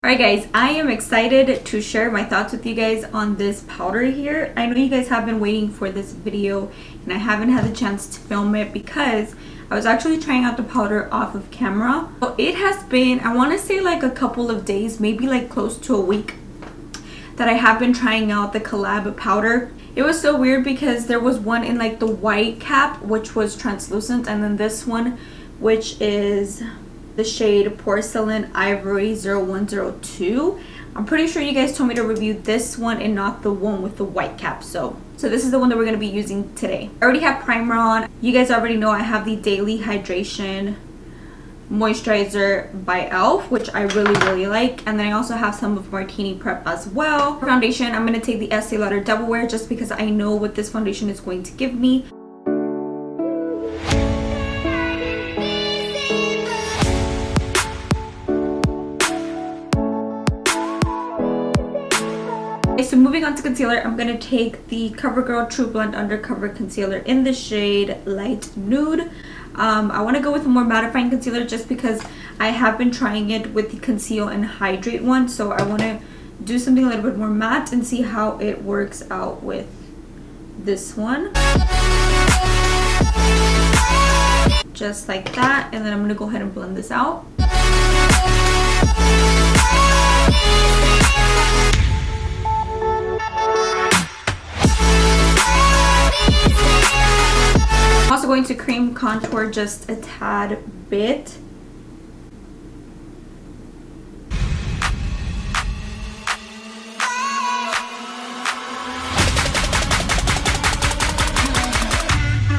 Alright guys, I am excited to share my thoughts with you guys on this powder here. I know you guys have been waiting for this video and I haven't had the chance to film it because I was actually trying out the powder off of camera. So it has been, I want to say like a couple of days, maybe like close to a week, that I have been trying out the Collab powder. It was so weird because there was one in like the white cap which was translucent, and then this one which is the shade Porcelain Ivory 0102. I'm pretty sure you guys told me to review this one and not the one with the white cap. So this is the one that we're going to be using today. I already have primer on. You guys already know I have the Daily Hydration Moisturizer by e.l.f., which I really like. And then I also have some of Martini Prep as well. For foundation, I'm going to take the Estee Lauder Double Wear just because I know what this foundation is going to give me. So moving on to concealer, I'm going to take the CoverGirl True Blend Undercover Concealer in the shade Light Nude. I want to go with a more mattifying concealer just because I have been trying it with the Conceal and Hydrate one. So I want to do something a little bit more matte and see how it works out with this one. Just like that. And then I'm going to go ahead and blend this out. I'm also going to cream contour just a tad bit.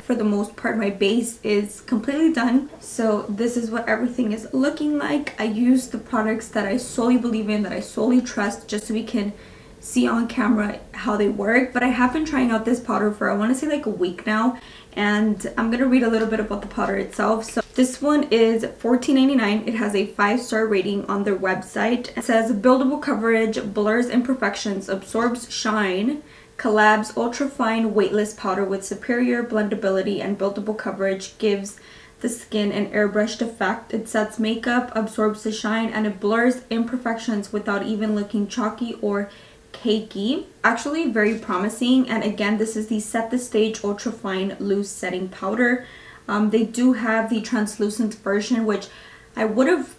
For the most part, my base is completely done. So this is what everything is looking like. I use the products that I solely believe in, that I solely trust, just so we can see on camera how they work. But I have been trying out this powder for, I want to say like a week now, and I'm gonna read a little bit about the powder itself. So this one is $14.99. It has a 5-star rating on their website. It says buildable coverage, blurs imperfections, absorbs shine. Collab's ultra fine weightless powder with superior blendability and buildable coverage gives the skin an airbrushed effect. It sets makeup, absorbs the shine, and it blurs imperfections without even looking chalky or cakey. Actually very promising. And again, this is the Set the Stage Ultra Fine Loose Setting Powder. They do have the translucent version, which I would have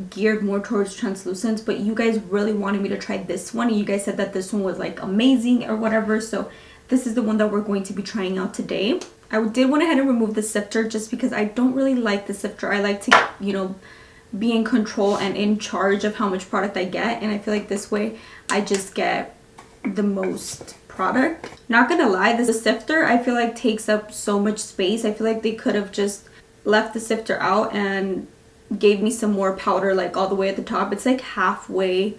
geared more towards translucent, but you guys really wanted me to try this one, and you guys said that this one was like amazing or whatever, so this is the one that we're going to be trying out today. I did went ahead and remove the sifter just because I don't really like the sifter. I like to, you know, be in control and in charge of how much product I get, and I feel like this way I just get the most product. Not gonna lie, the sifter I feel like takes up so much space. I feel like they could have just left the sifter out and gave me some more powder like all the way at the top. It's like halfway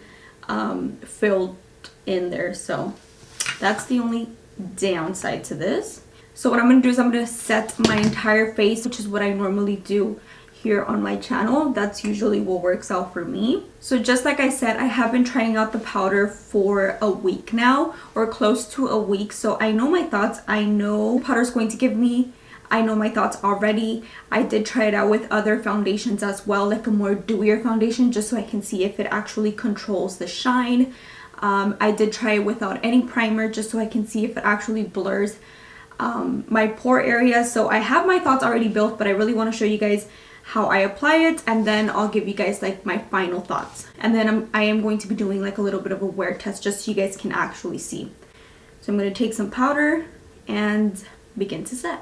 filled in there, so that's the only downside to this. So what I'm gonna do is I'm gonna set my entire face, which is what I normally do here on my channel. That's usually what works out for me. So just like I said, I have been trying out the powder for a week now, or close to a week, so I know my thoughts. I know powder is going to give me, I know my thoughts already. I did try it out with other foundations as well, like a more dewier foundation, just so I can see if it actually controls the shine. I did try it without any primer just so I can see if it actually blurs my pore area. So I have my thoughts already built, but I really want to show you guys how I apply it, and then I'll give you guys like my final thoughts. And then I am going to be doing like a little bit of a wear test just so you guys can actually see. So I'm going to take some powder and begin to set.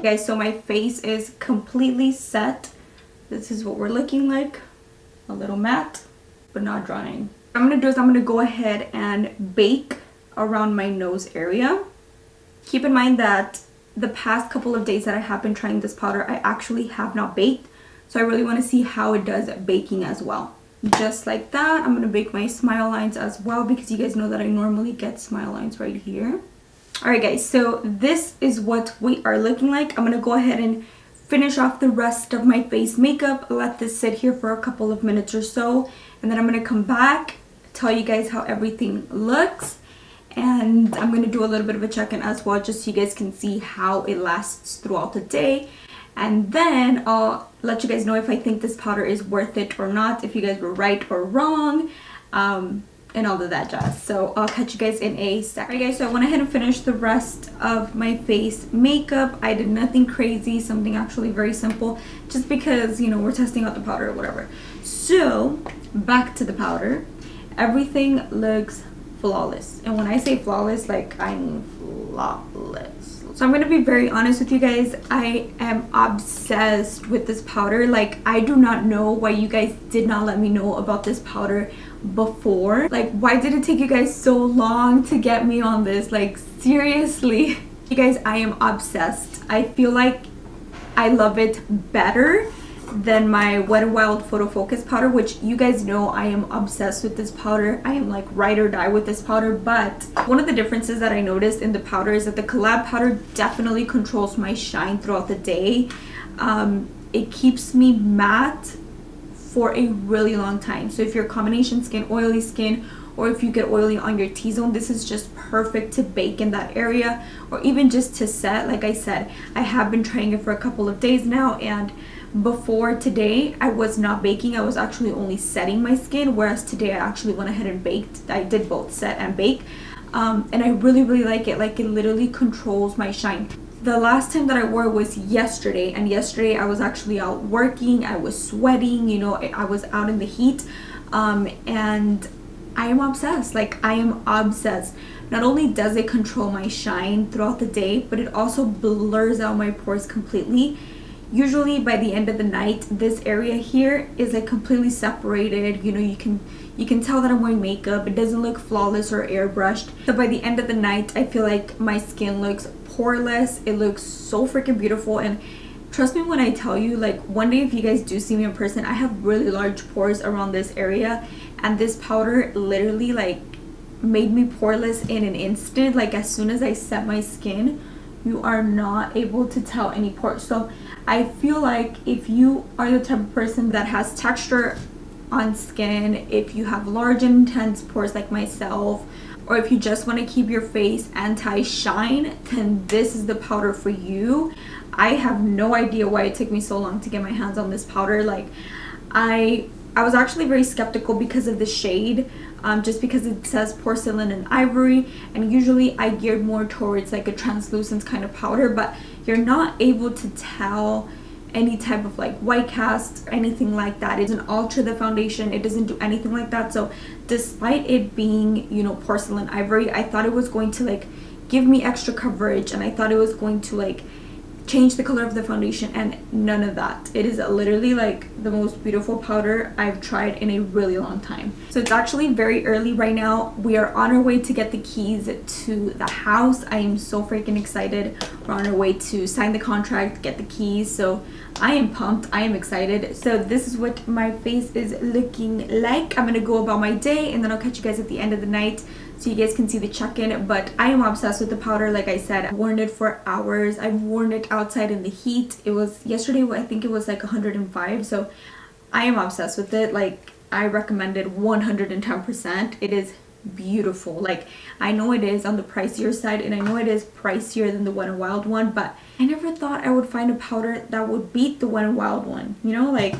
Guys, so my face is completely set. This is what we're looking like. A little matte, but not drying. What I'm going to do is I'm going to go ahead and bake around my nose area. Keep in mind that the past couple of days that I have been trying this powder, I actually have not baked, so I really want to see how it does baking as well. Just like that, I'm going to bake my smile lines as well, because you guys know that I normally get smile lines right here. Alright guys, so this is what we are looking like. I'm going to go ahead and finish off the rest of my face makeup, let this sit here for a couple of minutes or so, and then I'm going to come back, tell you guys how everything looks, And I'm going to do a little bit of a check-in as well, just so you guys can see how it lasts throughout the day. And then I'll let you guys know if I think this powder is worth it or not, if you guys were right or wrong, and all of that jazz. So I'll catch you guys in a sec. Alright guys, so I went ahead and finished the rest of my face makeup. I did nothing crazy, something actually very simple, just because, you know, we're testing out the powder or whatever. So back to the powder. Everything looks flawless, and when I say flawless, like, I mean flawless. So I'm gonna be very honest with you guys. I am obsessed with this powder. Like, I do not know why you guys did not let me know about this powder before. Like, why did it take you guys so long to get me on this? Like, seriously. You guys, I am obsessed. I feel like I love it better than my Wet n Wild Photo Focus powder, which you guys know I am obsessed with this powder. I am like ride or die with this powder. But one of the differences that I noticed in the powder is that the Collab powder definitely controls my shine throughout the day. It keeps me matte for a really long time. So if you're combination skin, oily skin, or if you get oily on your T-zone, this is just perfect to bake in that area, or even just to set. Like I said, I have been trying it for a couple of days now, and before today I was not baking. I was actually only setting my skin, whereas today I actually went ahead and baked. I did both set and bake, and I really like it. Like, it literally controls my shine. The last time that I wore it was yesterday, and yesterday I was actually out working. I was sweating, you know, I was out in the heat, and I am obsessed. Like, I am obsessed. Not only does it control my shine throughout the day, but it also blurs out my pores completely. Usually by the end of the night, this area here is like completely separated. You know, you can tell that I'm wearing makeup. It doesn't look flawless or airbrushed. So by the end of the night, I feel like my skin looks poreless. It looks so freaking beautiful. And trust me when I tell you, like, one day if you guys do see me in person, I have really large pores around this area, and this powder literally like made me poreless in an instant. Like, as soon as I set my skin, you are not able to tell any pores. So I feel like if you are the type of person that has texture on skin, if you have large and intense pores like myself, or if you just want to keep your face anti-shine, then this is the powder for you. I have no idea why it took me so long to get my hands on this powder. Like, I was actually very skeptical because of the shade, just because it says porcelain and ivory, and usually I geared more towards like a translucent kind of powder, but you're not able to tell any type of like white cast or anything like that. It doesn't alter the foundation, it doesn't do anything like that. So despite it being, you know, porcelain ivory, I thought it was going to like give me extra coverage, and I thought it was going to like change the color of the foundation, and none of that. It is literally like the most beautiful powder I've tried in a really long time. So it's actually very early right now. We are on our way to get the keys to the house. I am so freaking excited. We're on our way to sign the contract, get the keys, so I am pumped. I am excited. So this is what my face is looking like. I'm gonna go about my day, and then I'll catch you guys at the end of the night so you guys can see the check-in. But I am obsessed with the powder. Like I said, I've worn it for hours. I've worn it outside in the heat. It was yesterday, I think it was like 105, so I am obsessed with it. Like, I recommend it 110%. It is beautiful. Like, I know it is on the pricier side, and I know it is pricier than the Wet n Wild one, but I never thought I would find a powder that would beat the Wet n Wild one, you know? Like,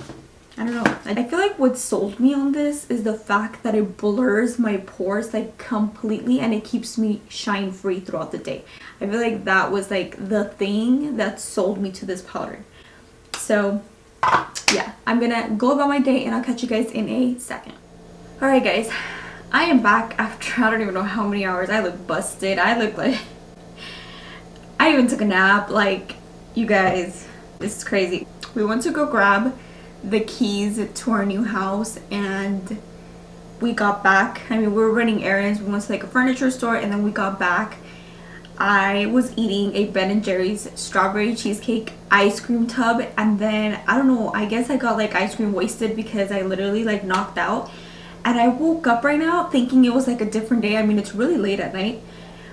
I don't know. I feel like what sold me on this is the fact that it blurs my pores like completely, and it keeps me shine free throughout the day. I feel like that was like the thing that sold me to this powder. So yeah, I'm gonna go about my day, and I'll catch you guys in a second. Alright guys, I am back after I don't even know how many hours. I look busted. I look like I even took a nap. Like, you guys, this is crazy. We went to go grab the keys to our new house, and we got back. I mean, we were running errands. We went to like a furniture store, and then we got back. I was eating a Ben & Jerry's strawberry cheesecake ice cream tub, and then I don't know, I guess I got like ice cream wasted because I literally like knocked out. And I woke up right now thinking it was like a different day. I mean, it's really late at night,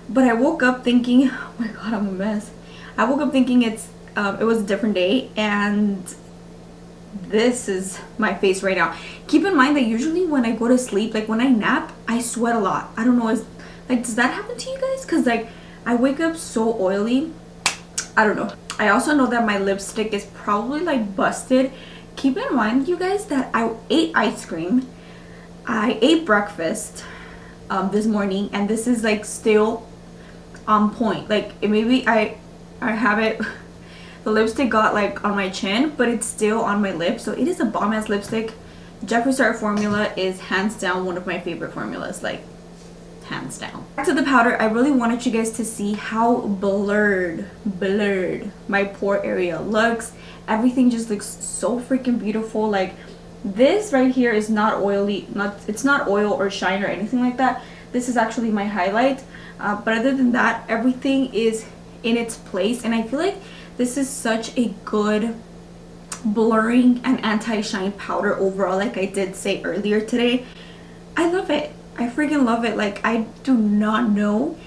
but I woke up thinking, oh my god, I'm a mess. I woke up thinking it was a different day, and this is my face right now. Keep in mind that usually when I go to sleep, like when I nap, I sweat a lot. I don't know, Like, does that happen to you guys? Because like I wake up so oily. I don't know. I also know that my lipstick is probably like busted. Keep in mind, you guys, that I ate ice cream, I ate breakfast this morning, and this is like still on point. Like, it maybe I have it the lipstick got like on my chin, but it's still on my lips. So it is a bomb ass lipstick. Jeffree Star formula is hands down one of my favorite formulas, like hands down. Back to the powder, I really wanted you guys to see how blurred my pore area looks. Everything just looks so freaking beautiful. Like, this right here is not oily, it's not oil or shine or anything like that. This is actually my highlight, but other than that, everything is in its place, and I feel like this is such a good blurring and anti-shine powder overall. Like I did say earlier today, I love it. I freaking love it. Like, I do not know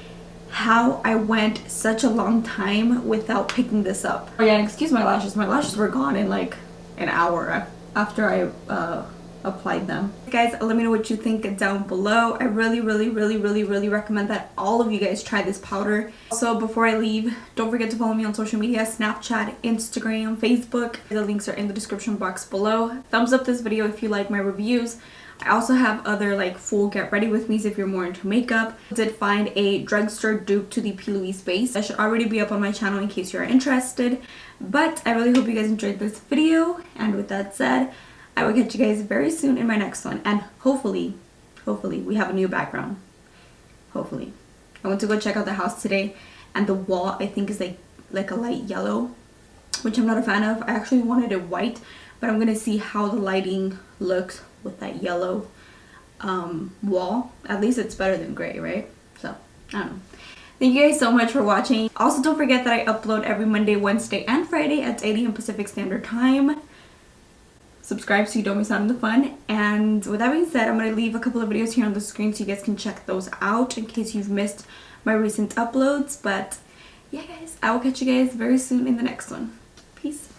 how I went such a long time without picking this up. Oh yeah, and excuse my lashes. My lashes were gone in like an hour after I applied them. Guys, let me know what you think down below. I really recommend that all of you guys try this powder. Also, before I leave, don't forget to follow me on social media: Snapchat, Instagram, Facebook. The links are in the description box below. Thumbs up this video if you like my reviews. I also have other like full get ready with me's if you're more into makeup. I did find a drugstore dupe to the P. Louise base. That should already be up on my channel in case you're interested. But I really hope you guys enjoyed this video, and with that said, I will catch you guys very soon in my next one, and hopefully we have a new background. Hopefully. I went to go check out the house today, and the wall I think is like a light yellow, which I'm not a fan of. I actually wanted it white, but I'm gonna see how the lighting looks with that yellow wall. At least it's better than gray, right? So I don't know. Thank you guys so much for watching. Also, don't forget that I upload every Monday, Wednesday, and Friday at 8 AM Pacific Standard Time. Subscribe so you don't miss out on the fun. And with that being said, I'm going to leave a couple of videos here on the screen so you guys can check those out in case you've missed my recent uploads. But yeah guys, I will catch you guys very soon in the next one. Peace.